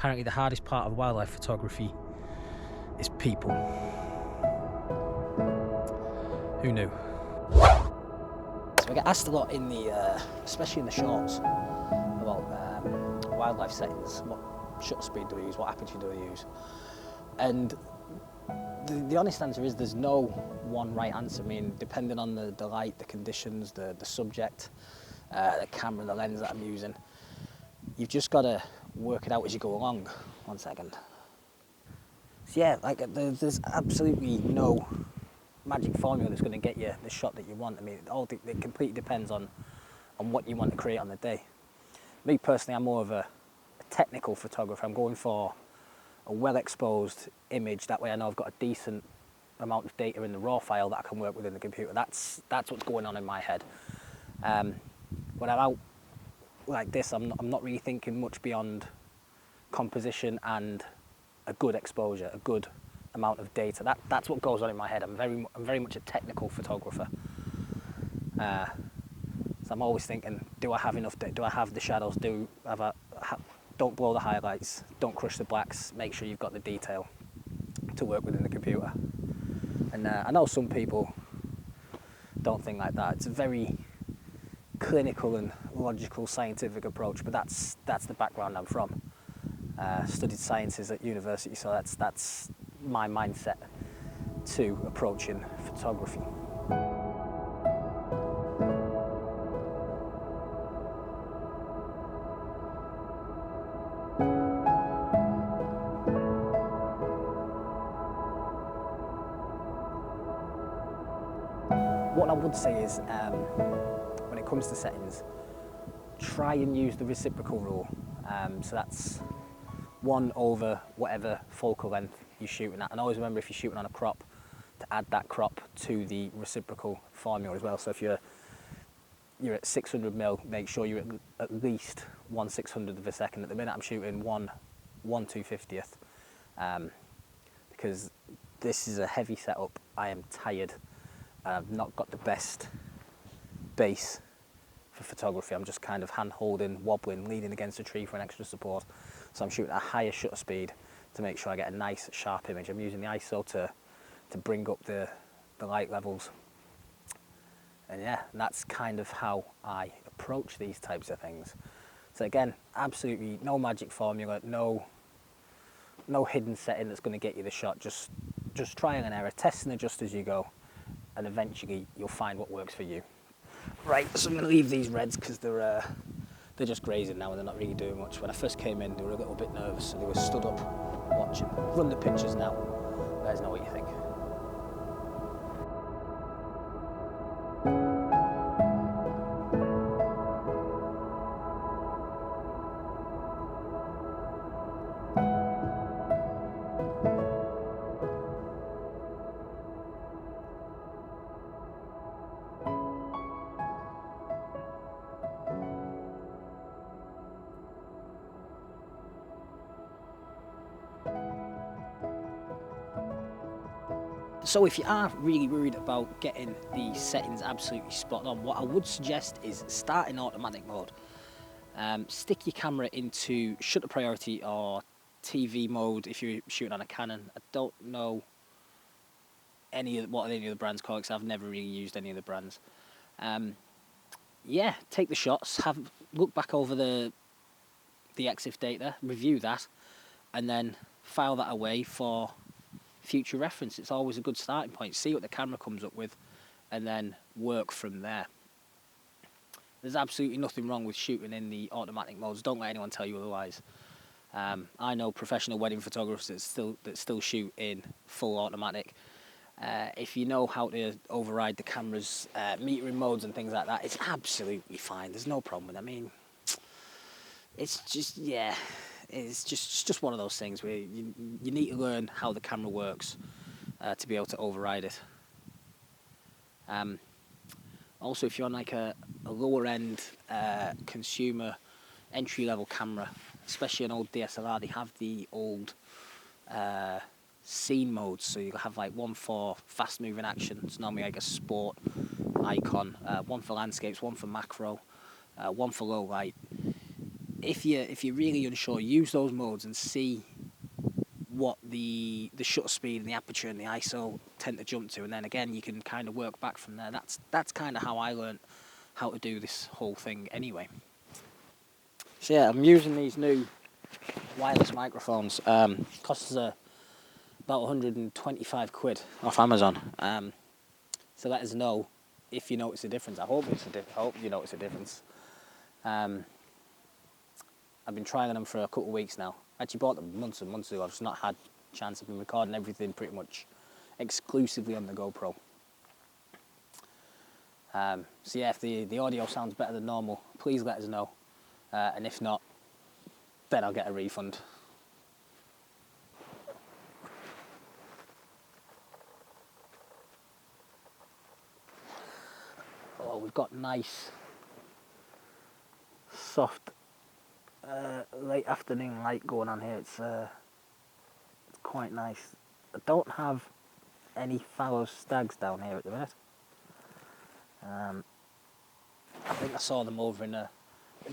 apparently the hardest part of wildlife photography is people. Who knew? So I get asked a lot in the, especially in the shorts, about wildlife settings. What shutter speed do we use? What aperture do we use? And the honest answer is there's no one right answer. I mean, depending on the light, the conditions, the subject, the camera, the lens that I'm using, you've just got to work it out as you go along. 1 second. So yeah, like there's absolutely no magic formula that's going to get you the shot that you want. I mean, it completely depends on what you want to create on the day. Me personally, I'm more of a technical photographer. I'm going for a well-exposed image. That way I know I've got a decent amount of data in the raw file that I can work with in the computer. That's what's going on in my head. When I'm out like this, I'm not really thinking much beyond composition and a good exposure, a good amount of data. That's what goes on in my head. I'm very much a technical photographer. So I'm always thinking, do I have enough data? Do I have the shadows? Don't blow the highlights, don't crush the blacks, make sure you've got the detail to work with in the computer. And I know some people don't think like that. It's a very clinical and logical scientific approach, but that's the background I'm from. Studied sciences at university, so that's my mindset to approaching photography. What I would say is, when it comes to settings, try and use the reciprocal rule. So that's 1 over whatever focal length you're shooting at. And always remember, if you're shooting on a crop, to add that crop to the reciprocal formula as well. So if you're at 600mm, make sure you're at least 1/600th of a second. At the minute I'm shooting 1/250th, because this is a heavy setup. I am tired. I've not got the best base for photography. I'm just kind of hand-holding, wobbling, leaning against a tree for an extra support. So I'm shooting at a higher shutter speed to make sure I get a nice, sharp image. I'm using the ISO to bring up the light levels. And yeah, that's kind of how I approach these types of things. So again, absolutely no magic formula, no hidden setting that's going to get you the shot. Just trial and error, test and adjust as you go. And eventually you'll find what works for you. Right, so I'm going to leave these reds because they're just grazing now and they're not really doing much. When I first came in, they were a little bit nervous, so they were stood up watching. Run the pictures now. Let us know what you think. So if you are really worried about getting the settings absolutely spot on, what I would suggest is start in automatic mode. Stick your camera into shutter priority or TV mode if you're shooting on a Canon. I don't know what any of the brands call it, because I've never really used any of the brands. Yeah, take the shots, look back over the EXIF data, review that, and then file that away for future reference. It's always a good starting point. See what the camera comes up with and then work from there. There's absolutely nothing wrong with shooting in the automatic modes. Don't let anyone tell you otherwise. I know professional wedding photographers that still shoot in full automatic. If you know how to override the camera's metering modes and things like that, it's absolutely fine. There's no problem with it. I mean, it's just, yeah, it's just one of those things where you need to learn how the camera works to be able to override it. Also, if you're on like a lower end consumer entry-level camera, especially an old DSLR, they have the old scene modes. So you'll have like one for fast moving action, it's normally like a sport icon, one for landscapes, one for macro, one for low light. if you're really unsure, use those modes and see what the shutter speed and the aperture and the ISO tend to jump to, and then again you can kind of work back from there. That's kind of how I learned how to do this whole thing anyway. So yeah, I'm using these new wireless microphones. Costs about 125 quid off Amazon. So let us know if you notice a difference. I hope you notice a difference. I've been trying them for a couple of weeks now. I actually bought them months and months ago. I've just not had a chance. I've been recording everything pretty much exclusively on the GoPro. So yeah, if the audio sounds better than normal, please let us know. And if not, then I'll get a refund. Oh, we've got nice, soft, late afternoon light going on here. It's quite nice. I don't have any fallow stags down here at the minute. I think I saw them over in a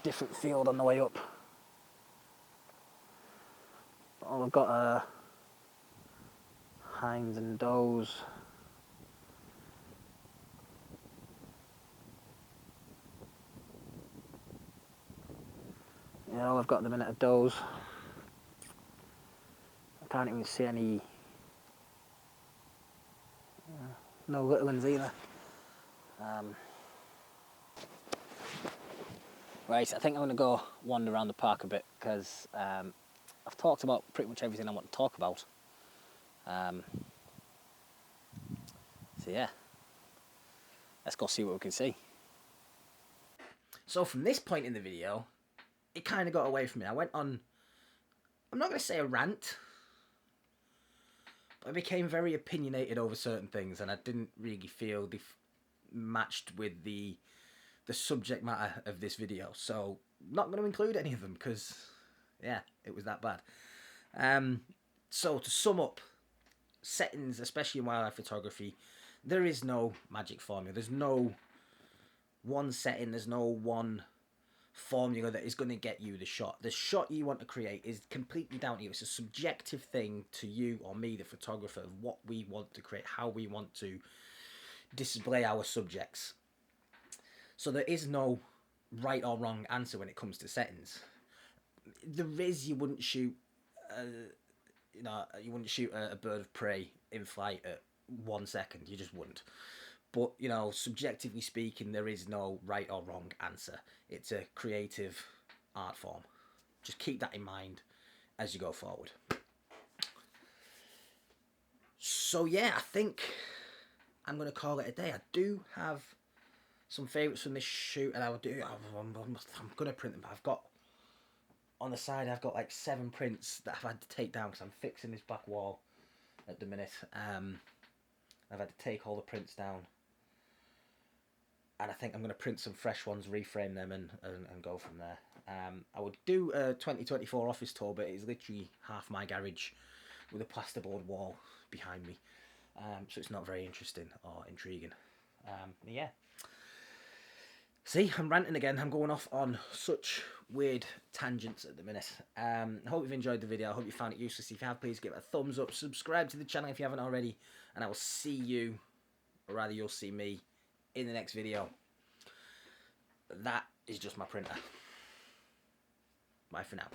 different field on the way up. Oh, we've got hinds and does. Yeah, all I've got at the minute are does. I can't even see any. No little ones either. Right, I think I'm going to go wander around the park a bit because I've talked about pretty much everything I want to talk about. So yeah, let's go see what we can see. So from this point in the video, it kind of got away from me. I went on, I'm not going to say a rant, but I became very opinionated over certain things, and I didn't really feel they matched with the subject matter of this video. So not going to include any of them because, yeah, it was that bad. So to sum up, settings, especially in wildlife photography, there is no magic formula. There's no one setting, there's no one formula that is going to get you the shot. The shot you want to create is completely down to you. It's a subjective thing to you or me, the photographer, of what we want to create, how we want to display our subjects. So there is no right or wrong answer when it comes to settings. There is, you wouldn't shoot you wouldn't shoot a bird of prey in flight at 1 second. You just wouldn't. But, you know, subjectively speaking, there is no right or wrong answer. It's a creative art form. Just keep that in mind as you go forward. So, yeah, I think I'm going to call it a day. I do have some favourites from this shoot, and I'm going to print them. I've got, on the side, I've got like 7 prints that I've had to take down because I'm fixing this back wall at the minute. I've had to take all the prints down. And I think I'm going to print some fresh ones, reframe them, and go from there. I would do a 2024 office tour, but it's literally half my garage with a plasterboard wall behind me. So it's not very interesting or intriguing. Yeah. See, I'm ranting again. I'm going off on such weird tangents at the minute. I hope you've enjoyed the video. I hope you found it useless. If you have, please give it a thumbs up. Subscribe to the channel if you haven't already. And I will see you, or rather you'll see me, in the next video. That is just my printer. Bye for now.